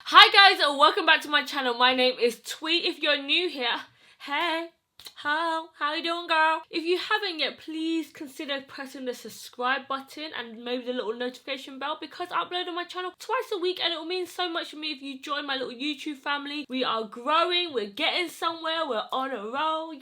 Hi guys, and welcome back to my channel. My name is Twee. If you're new here, hey, how you doing, girl? If you haven't yet, please consider pressing the subscribe button and maybe the little notification bell, because I upload on my channel twice a week and it will mean so much to me if you join my little YouTube family. We are growing, we're getting somewhere, we're on a roll, yeah!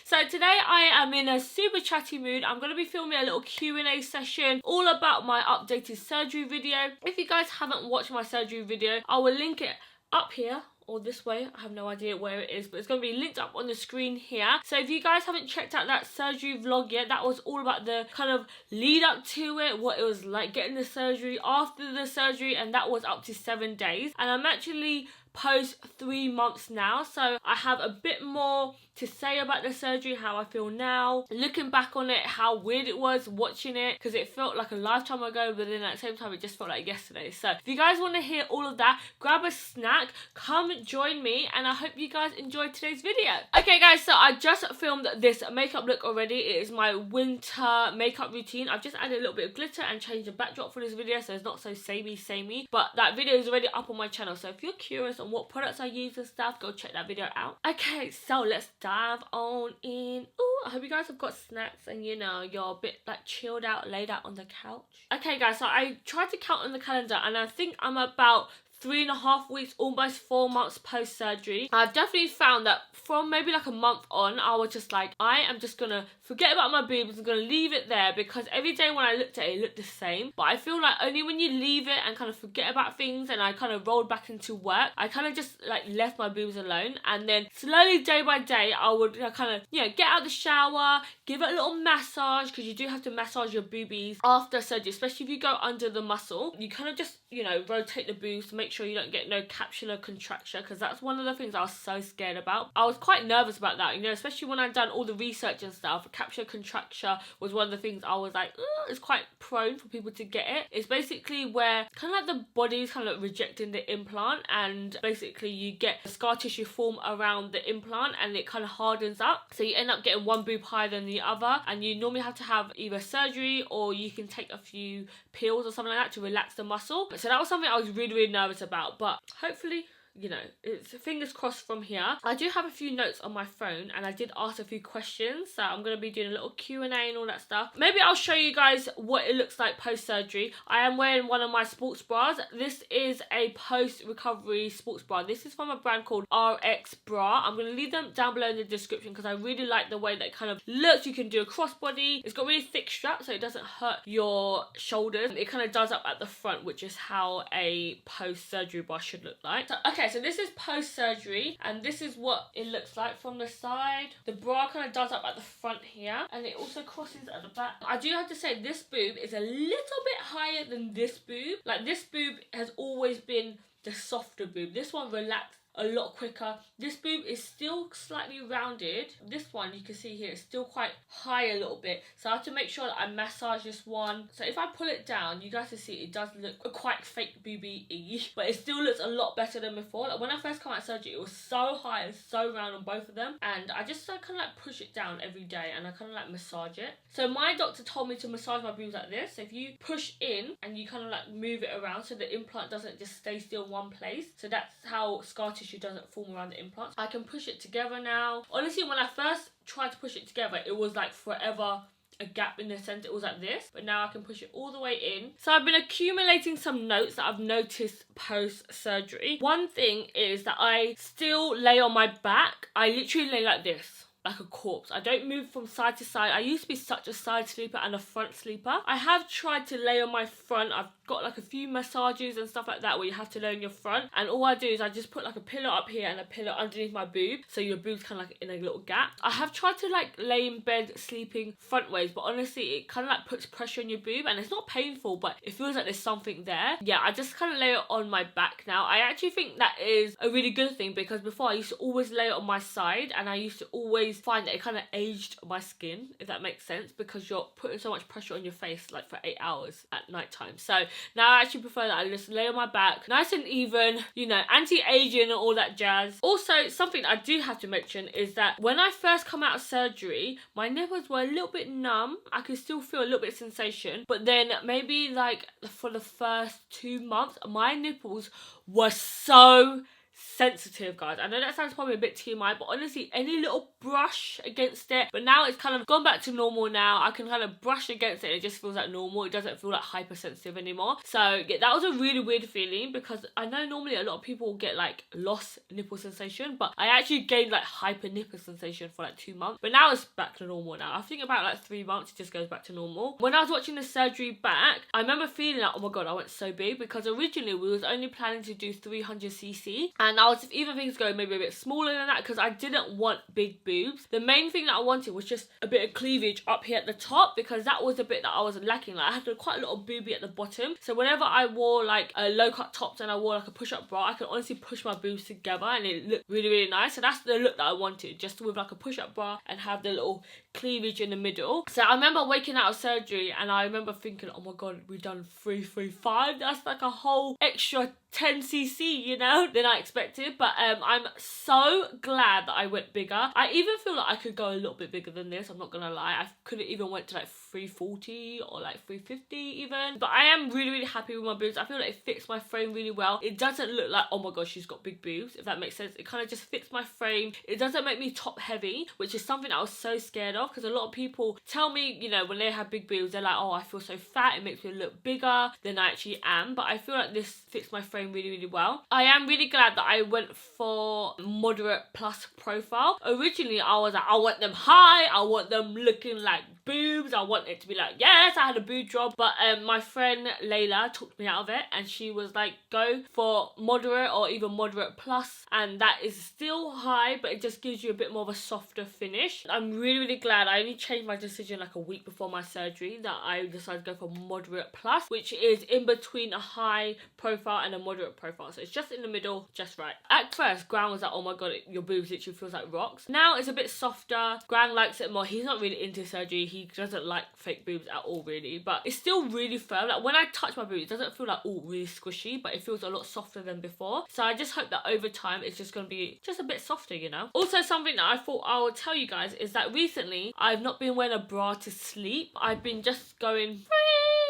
So today I am in a super chatty mood. I'm going to be filming a little Q&A session all about my updated surgery video. If you guys haven't watched my surgery video, I will link it up here or this way. I have no idea where it is, but it's going to be linked up on the screen here. So if you guys haven't checked out that surgery vlog yet, that was all about the kind of lead up to it, what it was like getting the surgery, after the surgery, and that was up to 7 days. And I'm actually post 3 months now, so I have a bit more to say about the surgery, how I feel now, looking back on it, how weird it was watching it, because it felt like a lifetime ago, but then at the same time it just felt like yesterday. So if you guys want to hear all of that, grab a snack, come join me, and I hope you guys enjoyed today's video. Okay guys, so I just filmed this makeup look already. It is my winter makeup routine. I've just added a little bit of glitter and changed the backdrop for this video, so it's not so samey, but that video is already up on my channel, so if you're curious on what products I use and stuff, go check that video out. Okay, so let's dive on in. Ooh, I hope you guys have got snacks and you know, you're a bit like chilled out, laid out on the couch. Okay guys, so I tried to count on the calendar and I think I'm about 3.5 weeks, almost 4 months post surgery. I've definitely found that from maybe like a month on, I was just like, I am just gonna forget about my boobs. I'm gonna leave it there, because every day when I looked at it, it looked the same. But I feel like only when you leave it and kind of forget about things, and I kind of rolled back into work, I kind of just like left my boobs alone. And then slowly, day by day, I would kind of, you know, get out of the shower, give it a little massage, because you do have to massage your boobies after surgery, especially if you go under the muscle. You kind of just, you know, rotate the boobs to make sure you don't get no capsular contracture, because that's one of the things I was so scared about. I was quite nervous about that, you know, especially when I'd done all the research and stuff. Capsular contracture was one of the things I was like, it's quite prone for people to get it. It's basically where kind of like the body's kind of rejecting the implant, and basically you get scar tissue form around the implant and it kind of hardens up, so you end up getting one boob higher than the other, and you normally have to have either surgery or you can take a few pills or something like that to relax the muscle. So that was something I was really nervous about, but hopefully, you know, it's fingers crossed from here. I do have a few notes on my phone and I did ask a few questions, so I'm going to be doing a little Q&A and all that stuff. Maybe I'll show you guys what it looks like post-surgery. I am wearing one of my sports bras. This is a post-recovery sports bra. This is from a brand called RX Bra. I'm going to leave them down below in the description because I really like the way that it kind of looks. You can do a crossbody. It's got really thick straps so it doesn't hurt your shoulders. It kind of does up at the front, which is how a post-surgery bra should look like. So, okay, so this is post-surgery and this is what it looks like from the side. The bra kind of does up at the front here and it also crosses at the back. I do have to say this boob is a little bit higher than this boob. Like, this boob has always been the softer boob. This one relaxed a lot quicker. This boob is still slightly rounded. This one, you can see here, it's still quite high a little bit. So I have to make sure that I massage this one. So if I pull it down, you guys can see it does look quite fake booby-y, but it still looks a lot better than before. Like, when I first come out of surgery, it was so high and so round on both of them. And I just kind of like push it down every day and I kind of like massage it. So my doctor told me to massage my boobs like this. So if you push in and you kind of like move it around so the implant doesn't just stay still in one place. So that's how scar tissue doesn't form around the implant. I can push it together now. Honestly, when I first tried to push it together, it was like forever a gap in the center. It was like this, but now I can push it all the way in. So I've been accumulating some notes that I've noticed post-surgery. One thing is that I still lay on my back. I literally lay like this, like a corpse. I don't move from side to side. I used to be such a side sleeper and a front sleeper. I have tried to lay on my front. I've got like a few massages and stuff like that where you have to lay on your front, and all I do is I just put like a pillow up here and a pillow underneath my boob, so your boob's kind of like in a little gap. I have tried to like lay in bed sleeping front ways, but honestly it kind of like puts pressure on your boob and it's not painful, but it feels like there's something there. Yeah, I just kind of lay it on my back now. I actually think that is a really good thing, because before I used to always lay it on my side and I used to always find that it kind of aged my skin, if that makes sense, because you're putting so much pressure on your face like for 8 hours at night time. So Now I actually prefer that I just lay on my back, nice and even, you know, anti-aging and all that jazz. Also, something I do have to mention is that when I first come out of surgery, my nipples were a little bit numb. I could still feel a little bit of sensation, but then maybe like for the first 2 months, my nipples were so sensitive, guys. I know that sounds probably a bit TMI, but honestly, any little brush against it, but now it's kind of gone back to normal now. I can kind of brush against it and it just feels like normal. It doesn't feel like hypersensitive anymore. So yeah, that was a really weird feeling, because I know normally a lot of people get like lost nipple sensation, but I actually gained like hyper nipple sensation for like 2 months, but now it's back to normal now. I think about like 3 months it just goes back to normal. When I was watching the surgery back, I remember feeling like, oh my god, I went so big, because originally we was only planning to do 300cc, and I was even thinking to go maybe a bit smaller than that, because I didn't want big boobs. The main thing that I wanted was just a bit of cleavage up here at the top, because that was the bit that I was lacking. Like I had quite a lot of boobie at the bottom, so whenever I wore like a low cut tops and I wore like a push up bra, I could honestly push my boobs together and it looked really, really nice. So that's the look that I wanted, just with like a push up bra and have the little cleavage in the middle. So I remember waking out of surgery and I remember thinking, oh my god, we've done 335. That's like a whole extra 10cc, you know, than I expected. But I'm so glad that I went bigger. I even feel like I could go a little bit bigger than this, I'm not gonna lie. I could have even went to like 340 or like 350 even. But I am really, really happy with my boobs. I feel like it fits my frame really well. It doesn't look like, oh my god, she's got big boobs, if that makes sense. It kind of just fits my frame. It doesn't make me top heavy, which is something I was so scared of, because a lot of people tell me, you know, when they have big boobs, they're like, oh, I feel so fat, it makes me look bigger than I actually am. But I feel like this fits my frame really, really well. I am really glad that I went for moderate plus profile. Originally I was like, I want them high, I want them looking like boobs, I want it to be like, yes, I had a boob job. But my friend Layla talked me out of it, and she was like, go for moderate or even moderate plus, and that is still high, but it just gives you a bit more of a softer finish. I'm really, really glad. I only changed my decision like a week before my surgery that I decided to go for moderate plus, which is in between a high profile and a moderate profile, so it's just in the middle, just right. At first Gran was like, oh my god, your boobs literally feels like rocks. Now it's a bit softer. Gran likes it more. He's not really into surgery, he doesn't like fake boobs at all really, but it's still really firm. Like when I touch my boobs, it doesn't feel like all really squishy, but it feels a lot softer than before. So I just hope that over time it's just going to be just a bit softer, you know. Also, something that I thought I would tell you guys is that recently I've not been wearing a bra to sleep. I've been just going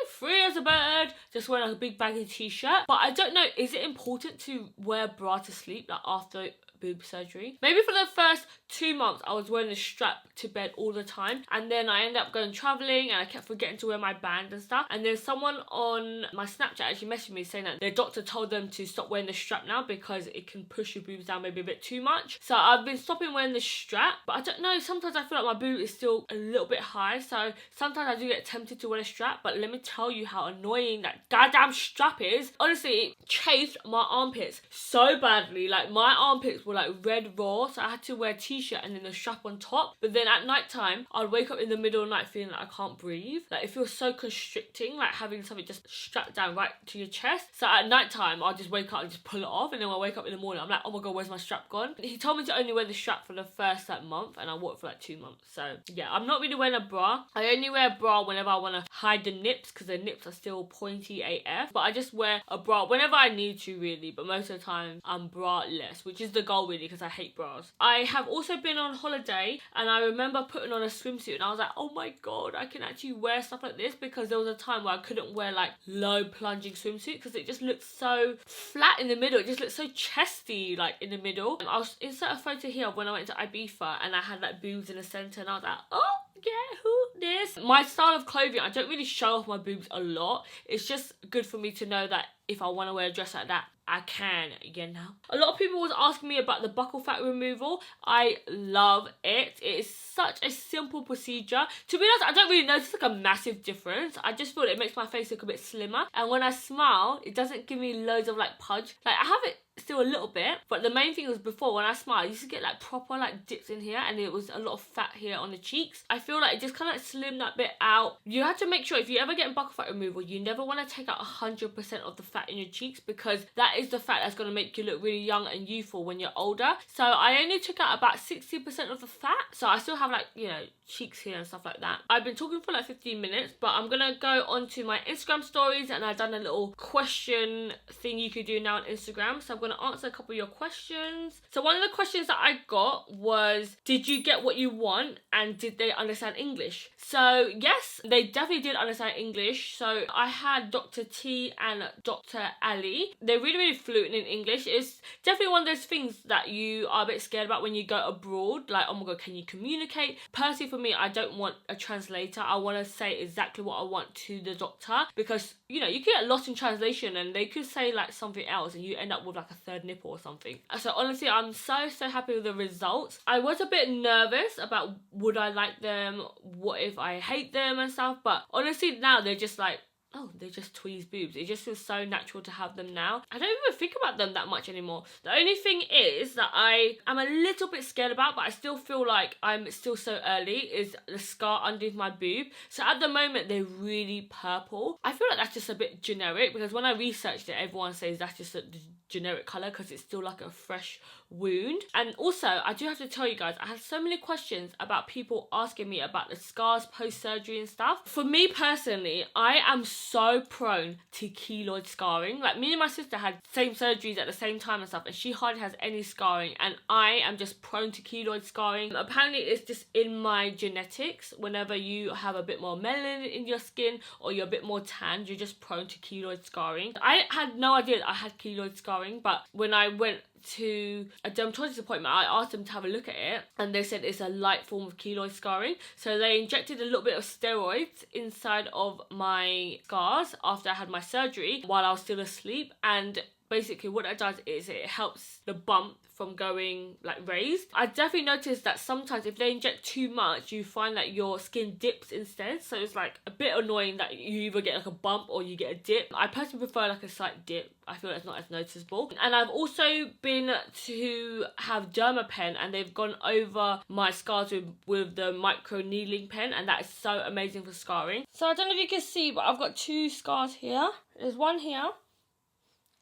free as a bird, just wearing like a big baggy t-shirt. But I don't know, is it important to wear a bra to sleep like after boob surgery? Maybe for the first 2 months I was wearing a strap to bed all the time, and then I ended up going travelling and I kept forgetting to wear my band and stuff, and then someone on my Snapchat actually messaged me saying that their doctor told them to stop wearing the strap now because it can push your boobs down maybe a bit too much. So I've been stopping wearing the strap, but I don't know, sometimes I feel like my boob is still a little bit high, so sometimes I do get tempted to wear a strap. But let me tell you how annoying that goddamn strap is. Honestly, it chafed my armpits so badly. Like my armpits were like red raw, so I had to wear a t-shirt and then the strap on top. But then at night time I'd wake up in the middle of the night feeling like I can't breathe. Like it feels so constricting, like having something just strapped down right to your chest. So at night time I'll just wake up and just pull it off, and then when I wake up in the morning I'm like, oh my god, where's my strap gone? He told me to only wear the strap for the first like month, and I wore it for like 2 months. So yeah, I'm not really wearing a bra. I only wear a bra whenever I want to hide the nips, because the nips are still pointy AF. But I just wear a bra whenever I need to really, but most of the time I'm bra-less, which is the goal really, because I hate bras. I have also been on holiday, and I remember putting on a swimsuit and I was like, oh my god, I can actually wear stuff like this, because there was a time where I couldn't wear like low plunging swimsuit because it just looked so flat in the middle. It just looked so chesty like in the middle. And I'll insert a photo here of when I went to Ibiza and I had like boobs in the centre, and I was like, oh yeah, who this? My style of clothing, I don't really show off my boobs a lot. It's just good for me to know that if I want to wear a dress like that, I can, you know. A lot of people was asking me about the buccal fat removal. I love it. It is such a simple procedure. To be honest, I don't really notice like a massive difference. I just feel it makes my face look a bit slimmer. And when I smile, it doesn't give me loads of like pudge. Like I have it still a little bit, but the main thing was before, when I smile, I used to get like proper like dips in here, and it was a lot of fat here on the cheeks. I feel like it just kind of like slimmed that bit out. You have to make sure if you ever get buccal fat removal, you never want to take out 100% of the fat in your cheeks, because that is the fat that's going to make you look really young and youthful when you're older. So I only took out about 60% of the fat, so I still have like, you know, cheeks here and stuff like that. I've been talking for like 15 minutes, but I'm gonna go onto my Instagram stories, and I've done a little question thing you could do now on Instagram, so I'm gonna answer a couple of your questions. So one of the questions that I got was, did you get what you want, and did they understand English? So yes, they definitely did understand English. So I had Dr. T and Dr. Ali. They're really fluent in English. It's definitely one of those things that you are a bit scared about when you go abroad, like, oh my god, can you communicate? Personally, for me, I don't want a translator. I want to say exactly what I want to the doctor, because, you know, you could get lost in translation and they could say like something else and you end up with like a third nipple or something. So honestly, I'm so happy with the results. I was a bit nervous about would I like them, what if I hate them and stuff, but honestly now they're just like, oh, they're just Thuy's boobs. It just feels so natural to have them now. I don't even think about them that much anymore. The only thing is that I am a little bit scared about, but I still feel like I'm still so early, is the scar underneath my boob. So at the moment, they're really purple. I feel like that's just a bit generic, because when I researched it, everyone says that's just a generic colour because it's still like a fresh wound. And also, I do have to tell you guys, I had so many questions about people asking me about the scars post-surgery and stuff. For me personally, I am so prone to keloid scarring. Like, me and my sister had same surgeries at the same time and stuff, and she hardly has any scarring, and I am just prone to keloid scarring. Apparently it's just in my genetics. Whenever you have a bit more melanin in your skin or you're a bit more tanned, you're just prone to keloid scarring. I had no idea that I had keloid scarring, but when I went to a dermatologist appointment, I asked them to have a look at it, and they said it's a light form of keloid scarring. So they injected a little bit of steroids inside of my scars after I had my surgery while I was still asleep, and basically what it does is it helps the bump from going like raised. I definitely noticed that sometimes if they inject too much, you find that your skin dips instead. So it's like a bit annoying that you either get like a bump or you get a dip. I personally prefer like a slight dip. I feel like it's not as noticeable. And I've also been to have derma pen, and they've gone over my scars with the micro needling pen, and that is so amazing for scarring. So I don't know if you can see, but I've got two scars here. There's one here,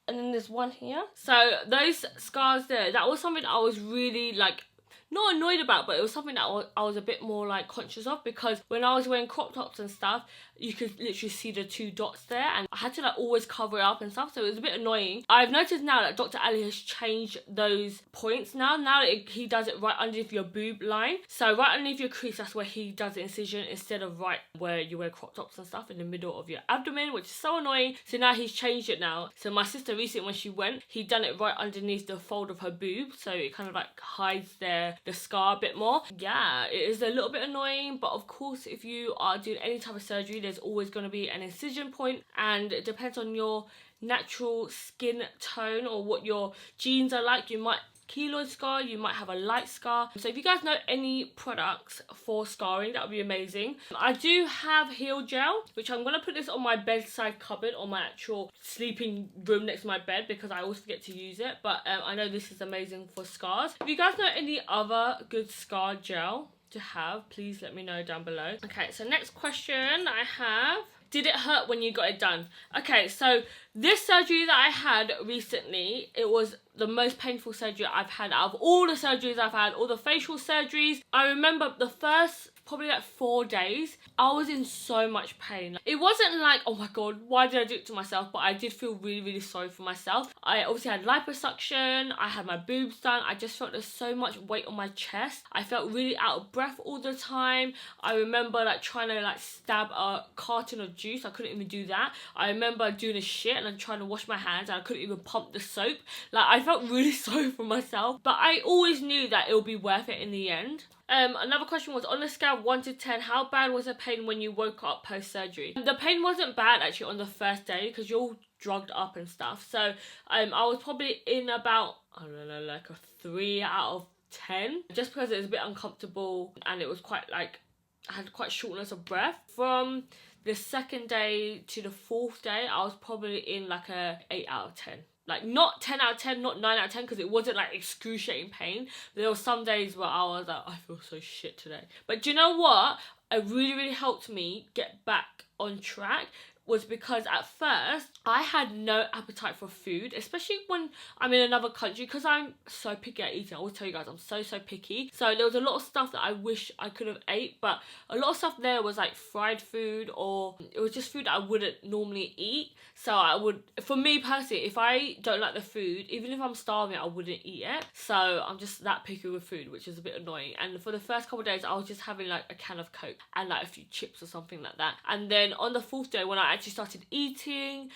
and then there's one here. So those scars there, that was something I was really like, not annoyed about, but it was something that I was a bit more like conscious of, because when I was wearing crop tops and stuff, you could literally see the two dots there, and I had to like always cover it up and stuff, so it was a bit annoying. I've noticed now that Dr. Ali has changed those points now that he does it right underneath your boob line. So right underneath your crease, that's where he does the incision, instead of right where you wear crop tops and stuff in the middle of your abdomen, which is so annoying. So now he's changed it now. So my sister recently, when she went, he done it right underneath the fold of her boob, so it kind of like hides the scar a bit more. Yeah, it is a little bit annoying, but of course if you are doing any type of surgery, there's always going to be an incision point, and it depends on your natural skin tone or what your genes are like. You might keloid scar, you might have a light scar. So if you guys know any products for scarring, that would be amazing. I do have heel gel, which I'm going to put this on my bedside cupboard, on my actual sleeping room next to my bed, because I always forget to use it, but I know this is amazing for scars. If you guys know any other good scar gel to have, please let me know down below. Okay, so next question I have, did it hurt when you got it done? Okay, so this surgery that I had recently, it was the most painful surgery I've had out of all the surgeries I've had, all the facial surgeries. I remember the first probably like 4 days, I was in so much pain. It wasn't like, oh my god, why did I do it to myself? But I did feel really sorry for myself. I obviously had liposuction, I had my boobs done. I just felt there's so much weight on my chest. I felt really out of breath all the time. I remember like trying to like stab a carton of juice. I couldn't even do that. I remember doing a shit and I'm trying to wash my hands, and I couldn't even pump the soap. Like, I felt really sorry for myself, but I always knew that it would be worth it in the end. Another question was, on a scale of 1 to 10, how bad was the pain when you woke up post-surgery? The pain wasn't bad actually on the first day, because you're all drugged up and stuff. So I was probably in about, I don't know, like a 3 out of 10, just because it was a bit uncomfortable, and it was quite like, I had quite shortness of breath. From the second day to the 4th day, I was probably in like a 8 out of 10. Like, not 10 out of 10, not 9 out of 10, because it wasn't like excruciating pain. There were some days where I was like, I feel so shit today. But do you know what? It really helped me get back on track was because at first I had no appetite for food, especially when I'm in another country, because I'm so picky at eating. I always tell you guys I'm so picky. So there was a lot of stuff that I wish I could have ate, but a lot of stuff there was like fried food, or it was just food that I wouldn't normally eat. So I would, for me personally, if I don't like the food, even if I'm starving, I wouldn't eat it. So I'm just that picky with food, which is a bit annoying. And for the first couple of days I was just having like a can of Coke and like a few chips or something like that. And then on the 4th day, when I actually started eating,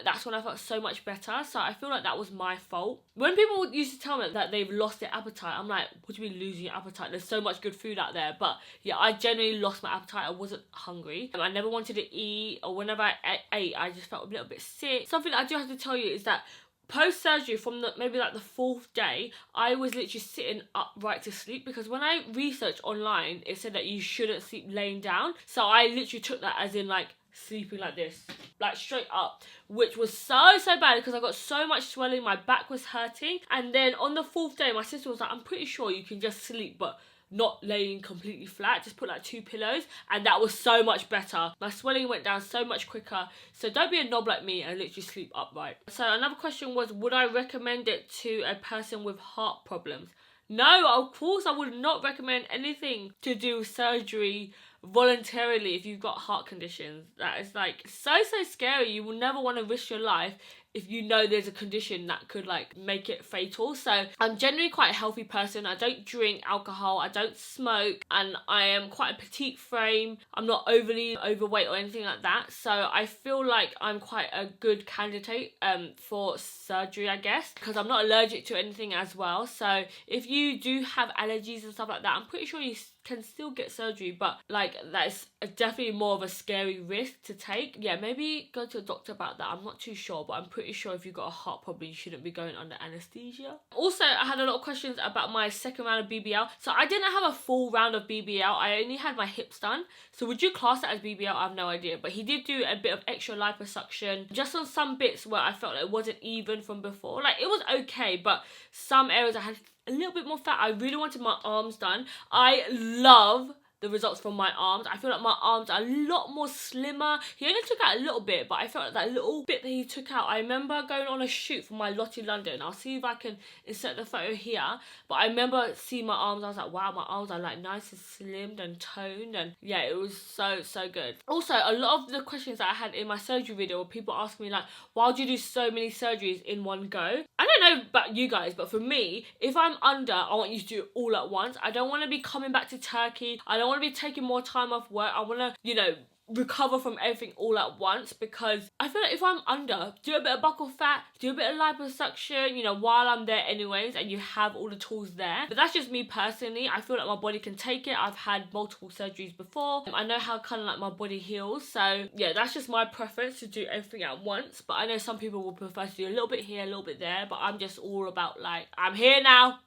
that's when I felt so much better. So I feel like that was my fault. When people used to tell me that they've lost their appetite, I'm like, what do you mean losing your appetite? There's so much good food out there. But yeah, I genuinely lost my appetite. I wasn't hungry. I never wanted to eat, or whenever I ate, I just felt a little bit sick. Something that I do have to tell you is that post-surgery, from maybe like the 4th day, I was literally sitting upright to sleep, because when I researched online, it said that you shouldn't sleep laying down. So I literally took that as in like sleeping like this, like straight up, which was so bad, because I got so much swelling, my back was hurting. And then on the 4th day, my sister was like, I'm pretty sure you can just sleep, but not laying completely flat, just put like 2 pillows, and that was so much better. My swelling went down so much quicker. So don't be a knob like me and literally sleep upright. So another question was, would I recommend it to a person with heart problems? No, of course I would not recommend anything to do surgery voluntarily if you've got heart conditions. That is like so scary. You will never want to risk your life if you know there's a condition that could like make it fatal. So I'm generally quite a healthy person. I don't drink alcohol, I don't smoke, and I am quite a petite frame. I'm not overly overweight or anything like that. So I feel like I'm quite a good candidate for surgery, I guess, because I'm not allergic to anything as well. So if you do have allergies and stuff like that, I'm pretty sure you can still get surgery, but like that's definitely more of a scary risk to take. Yeah, maybe go to a doctor about that. I'm not too sure, but I'm pretty sure if you've got a heart problem, you shouldn't be going under anesthesia. Also, I had a lot of questions about my second round of BBL. So I didn't have a full round of BBL. I only had my hips done. So would you class that as BBL? I have no idea. But he did do a bit of extra liposuction just on some bits where I felt like it wasn't even from before. Like it was okay, but some areas I had a little bit more fat. I really wanted my arms done. I love the results from my arms. I feel like my arms are a lot more slimmer. He only took out a little bit, but I felt like that little bit that he took out, I remember going on a shoot for my Lottie London. I'll see if I can insert the photo here, but I remember seeing my arms. I was like, wow, my arms are like nice and slimmed and toned, and yeah, it was so good. Also, a lot of the questions that I had in my surgery video were people asking me like, why would you do so many surgeries in one go? I don't know about you guys, but for me, if I'm under, I want you to do it all at once. I don't want to be coming back to Turkey. I don't want to be taking more time off work. I want to, you know, recover from everything all at once, because I feel like if I'm under, do a bit of buccal fat, do a bit of liposuction, you know, while I'm there anyways, and you have all the tools there. But that's just me personally. I feel like my body can take it. I've had multiple surgeries before. I know how kind of like my body heals. So yeah, that's just my preference, to do everything at once. But I know some people will prefer to do a little bit here, a little bit there, but I'm just all about like, I'm here now.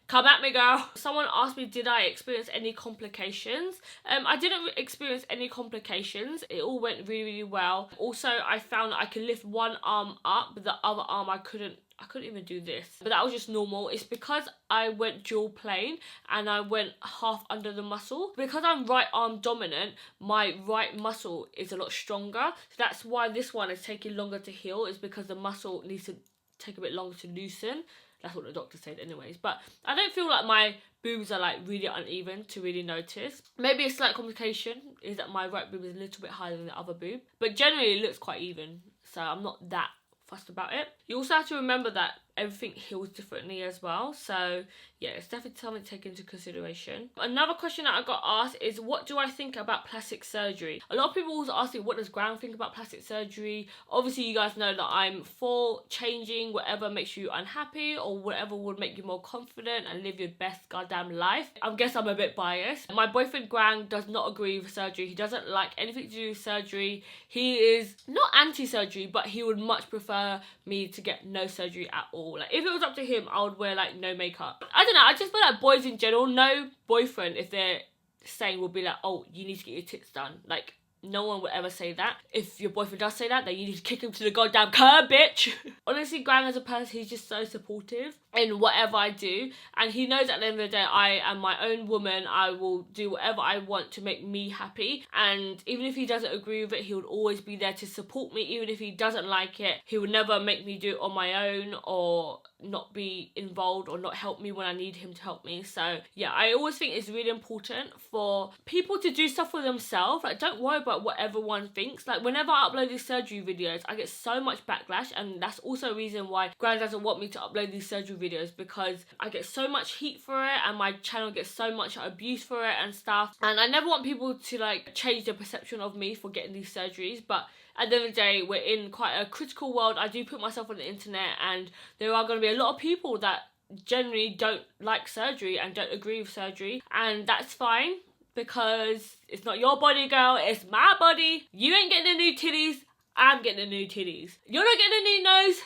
Come at me, girl. Someone asked me, did I experience any complications? I didn't experience any complications. It all went really well. Also, I found that I could lift one arm up, but the other arm I couldn't even do this. But that was just normal. It's because I went dual plane and I went half under the muscle. Because I'm right arm dominant, my right muscle is a lot stronger. So that's why this one is taking longer to heal, is because the muscle needs to take a bit longer to loosen. That's what the doctor said anyways. But I don't feel like my boobs are like really uneven to really notice. Maybe a slight complication is that my right boob is a little bit higher than the other boob. But generally it looks quite even. So I'm not that fussed about it. You also have to remember that everything heals differently as well. So yeah, it's definitely something to take into consideration. Another question that I got asked is, what do I think about plastic surgery? A lot of people always ask me, what does Graham think about plastic surgery? Obviously you guys know that I'm for changing whatever makes you unhappy, or whatever would make you more confident and live your best goddamn life. I guess I'm a bit biased. My boyfriend Graham does not agree with surgery. He doesn't like anything to do with surgery. He is not anti-surgery, but he would much prefer me to get no surgery at all. Like if it was up to him, I would wear like no makeup. I don't know, I just feel like boys in general, no boyfriend, if they're saying, will be like, oh, you need to get your tits done. Like No one would ever say that. If your boyfriend does say that, then you need to kick him to the goddamn curb, bitch. Honestly, Grant as a person, he's just so supportive in whatever I do. And he knows at the end of the day, I am my own woman. I will do whatever I want to make me happy. And even if he doesn't agree with it, he would always be there to support me. Even if he doesn't like it, he would never make me do it on my own or not be involved or not help me when I need him to help me. So yeah, I always think it's really important for people to do stuff for themselves. Like, don't worry about what everyone thinks. Like, whenever I upload these surgery videos, I get so much backlash, and that's also a reason why Gran doesn't want me to upload these surgery videos, because I get so much heat for it and my channel gets so much abuse for it and stuff. And I never want people to like change their perception of me for getting these surgeries, but at the end of the day, we're in quite a critical world. I do put myself on the internet, and there are going to be a lot of people that generally don't like surgery and don't agree with surgery, and that's fine, because it's not your body, girl, it's my body. You ain't getting the new titties, I'm getting the new titties. You're not getting a new nose,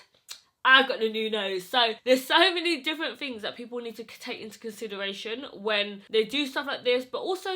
I've got the new nose. So there's so many different things that people need to take into consideration when they do stuff like this, but also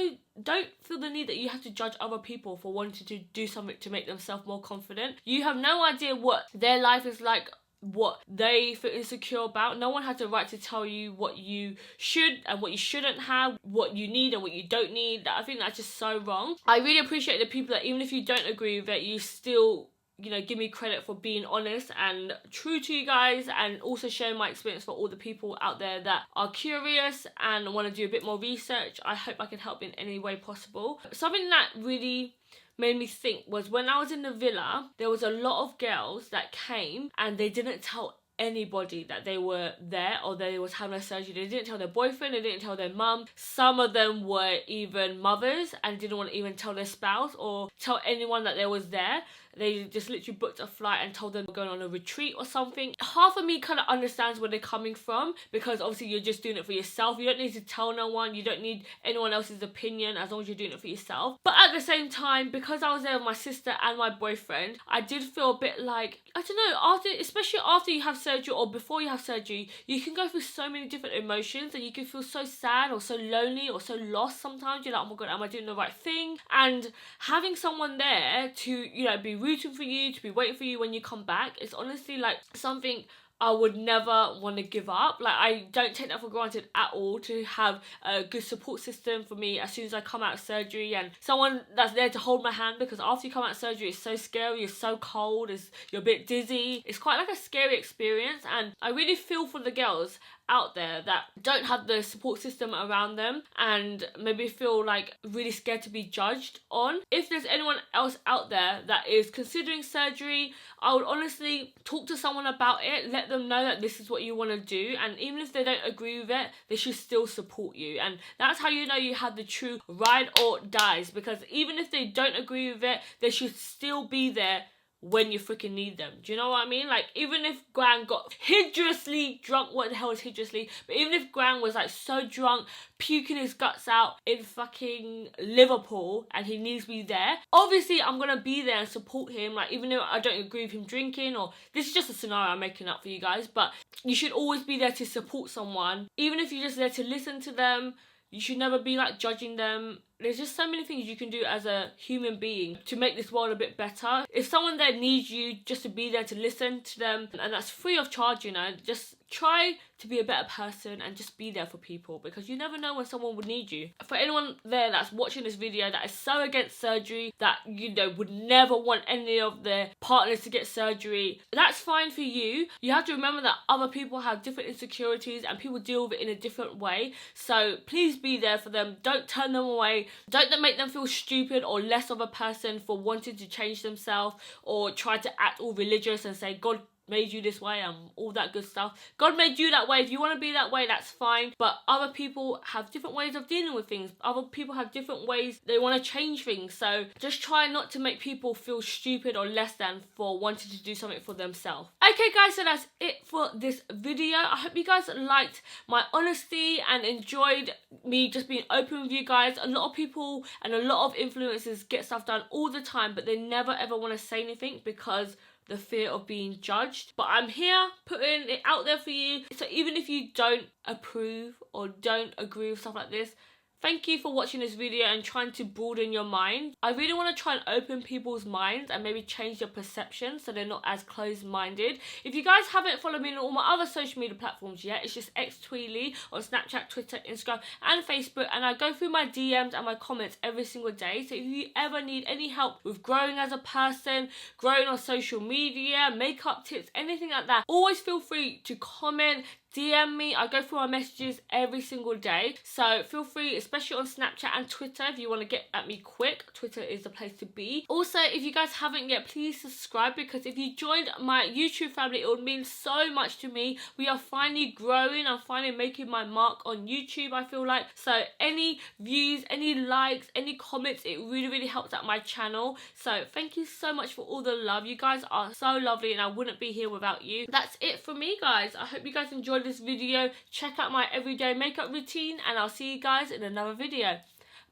don't feel the need that you have to judge other people for wanting to do something to make themselves more confident. You have no idea what their life is like, what they feel insecure about. No one has the right to tell you what you should and what you shouldn't have, what you need and what you don't need. I think that's just so wrong. I really appreciate the people that even if you don't agree with it, you still, you know, give me credit for being honest and true to you guys, and also sharing my experience for all the people out there that are curious and want to do a bit more research. I hope I can help in any way possible. Something that really made me think was when I was in the villa, there was a lot of girls that came and they didn't tell anybody that they were there or they was having a surgery. They didn't tell their boyfriend, they didn't tell their mum. Some of them were even mothers and didn't want to even tell their spouse or tell anyone that they was there. They just literally booked a flight and told them they're going on a retreat or something. Half of me kind of understands where they're coming from, because obviously you're just doing it for yourself. You don't need to tell no one. You don't need anyone else's opinion as long as you're doing it for yourself. But at the same time, because I was there with my sister and my boyfriend, I did feel a bit like, I don't know, especially after you have surgery or before you have surgery, you can go through so many different emotions and you can feel so sad or so lonely or so lost sometimes. You're like, oh my God, am I doing the right thing? And having someone there to, you know, be rooting for you, to be waiting for you when you come back, it's honestly like something I would never want to give up. Like, I don't take that for granted at all, to have a good support system for me as soon as I come out of surgery, and someone that's there to hold my hand, because after you come out of surgery, it's so scary, it's so cold, you're a bit dizzy. It's quite like a scary experience, and I really feel for the girls out there that don't have the support system around them and maybe feel like really scared to be judged on. If there's anyone else out there that is considering surgery, I would honestly talk to someone about it, let them know that this is what you want to do, and even if they don't agree with it, they should still support you. And that's how you know you have the true ride or dies, because even if they don't agree with it, they should still be there when you freaking need them. Do you know what I mean? Like, even if Gran got hideously drunk, what the hell is hideously? But even if Gran was like so drunk, puking his guts out in fucking Liverpool, and he needs me there, obviously I'm gonna be there and support him. Like, even though I don't agree with him drinking, or this is just a scenario I'm making up for you guys, but you should always be there to support someone, even if you're just there to listen to them. You should never be like judging them. There's just so many things you can do as a human being to make this world a bit better. If someone there needs you, just to be there to listen to them, and that's free of charge, you know, just try to be a better person and just be there for people, because you never know when someone would need you. For anyone there that's watching this video that is so against surgery, that, you know, would never want any of their partners to get surgery, that's fine for you. You have to remember that other people have different insecurities and people deal with it in a different way. So please be there for them. Don't turn them away. Don't make them feel stupid or less of a person for wanting to change themselves, or try to act all religious and say God made you this way and all that good stuff. God made you that way. If you want to be that way, that's fine. But other people have different ways of dealing with things. Other people have different ways they want to change things. So just try not to make people feel stupid or less than for wanting to do something for themselves. Okay guys, so that's it for this video. I hope you guys liked my honesty and enjoyed me just being open with you guys. A lot of people and a lot of influencers get stuff done all the time, but they never ever want to say anything because the fear of being judged. But I'm here putting it out there for you. So even if you don't approve or don't agree with stuff like this, Thank you for watching this video and trying to broaden your mind. I really want to try and open people's minds and maybe change their perception so they're not as closed-minded. If you guys haven't followed me on all my other social media platforms yet, it's just xThuyLe on Snapchat, Twitter, Instagram and Facebook, and I go through my DMs and my comments every single day. So if you ever need any help with growing as a person, growing on social media, makeup tips, anything like that, always feel free to comment, DM me. I go through my messages every single day, so feel free, especially on Snapchat and Twitter, if you want to get at me quick. Twitter is the place to be. Also, if you guys haven't yet, please subscribe, because if you joined my YouTube family, it would mean so much to me. We are finally growing. I'm finally making my mark on YouTube, I feel like. So any views, any likes, any comments, it really helps out my channel. So thank you so much for all the love. You guys are so lovely and I wouldn't be here without you. That's it for me, guys. I hope you guys enjoyed this video. Check out my everyday makeup routine and I'll see you guys in another video.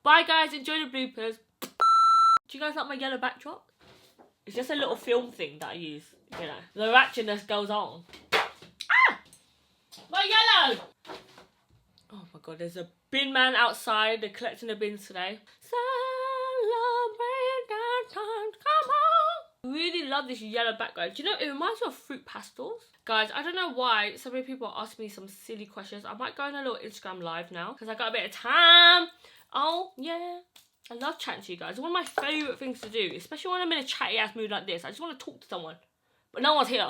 Bye guys, enjoy the bloopers. Do you guys like my yellow backdrop? It's just a little film thing that I use, you know. The ratchetness goes on. Ah! My yellow! Oh my god, there's a bin man outside. They're collecting the bins today. Celebrate that time, come on! I really love this yellow background. Do you know, it reminds me of fruit pastels. Guys, I don't know why so many people are asking me some silly questions. I might go on a little Instagram live now because I got a bit of time. Oh, yeah. I love chatting to you guys. It's one of my favourite things to do, especially when I'm in a chatty ass mood like this. I just want to talk to someone, but no one's here.